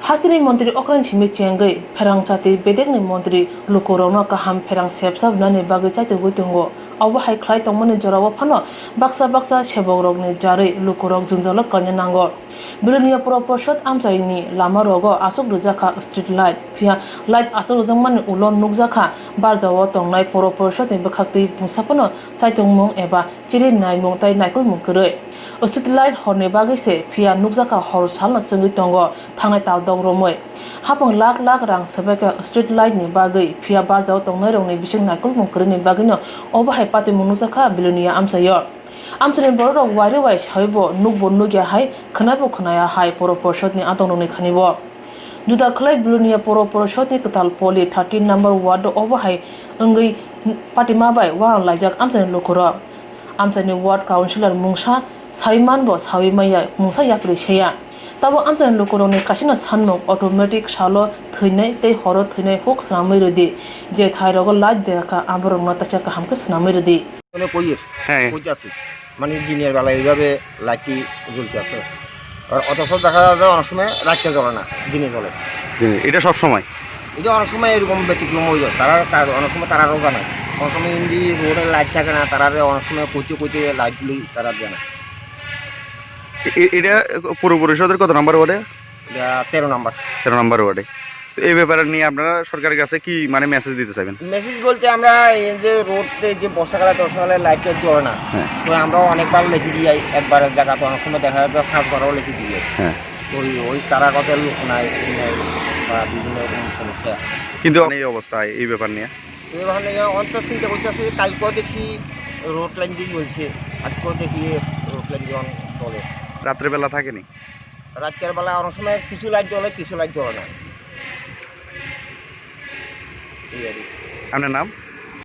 Hasini Montri Okran Chimi Chiangai, Perang Chati, Bedek Montri, Lukorona Kaham Perang Sepsab Nani Bagachai Gutungo, Awa High Clyde Tomani Jorawa Pano, Baksa Cheborog Jari, Lukorok Junzala Kanyanango. Bilunia Proporshot Amsaini, Lama Rogo, Asok Ruzaka Street Light, Pia Light Asok Zaman Ulon Nugzaka, Barza Watong Night Proporshot in Bakati Musapano, Saitung Mong Eba, Chirin Nai Mongtai Nakul Mukure. Street Light Horne Bagise, Pia Nugzaka Horse Halna Tungitongo, Tangai Tau Romoy. Hapang Lak Rang Sebeka Street Light ni Bagai, Pia Barza Tong Nerong Bishing Nakul Mukure ni Bagino, over Hypati Munuzaka, Bilunia Amsayor. Amtoni Bordo Wari Wise, however, Nugbo Nugia High, Kanabo Kanaya High Poroporshot ni Antononi Kanibo. Duda Clay Blunia Poroporshot ni Katal Poli 13 number ward over high, Ungi Patimabai, one Lajak Amtoni Lokura. Amtoni Ward Councillor Mungsha, Saiman Bos, Hawimaya, Musa Yaprisha. Tabo Amtoni Lokuroni Kashina Sanmo, automatic Shalo, Tune, they horror Tune, Hooks Namirudi, Jet Hyrogo Light Deka, Amber Natachaka Hamkus Namirudi. মানে দিনের বেলা এইভাবে লাইটটি জ্বলতে আছে আর অথচ দেখা যায় অনেক সময় রাতটা জ্বলে না, দিনে জ্বলে। এটা সব সময় এটা অনেক সময় এরকম ব্যতিক্রম হয়ে যায়। তারা অনেক সময় তারা রোজা নাই, অনেক সময় ইন্দি রোডের লাইট থাকে না, তারা অনেক সময় কইতে লাইটগুলি তারা দেয় না। এটা পৌর পরিষদের কত নাম্বার ওয়ার্ডে? এটা 13 নাম্বার ওয়ার্ডে। তো এই ব্যাপারে নিয়ে আপনারা সরকারের কাছে কি মানে মেসেজ দিতে চাইবেন? মেসেজ বলতে আমরা এই যে রোডতে যে বর্ষাকালে লাইটটা জ্বলে না, তো আমরা অনেকবার লিখে দিই, একবারের জায়গাতে অনেক সময় দেখা যায় 5 বারও লিখে দিই। ওই তারা কথা লোক নাই বা বিভিন্ন রকম সমস্যা। কিন্তু এই অবস্থায় এই ব্যাপার নিয়ে অন্তর চিন্তা করতেছি। কালকেও দেখছি রোড লাইন দিয়ে চলছে, আজকেও দেখি রোড লাইন যখন চলে। রাত্রেবেলা থাকেনি? রাতের বেলা অনেক সময় কিছু লাইট জ্বলে, কিছু লাইট জ্বলে না। আপনার নাম?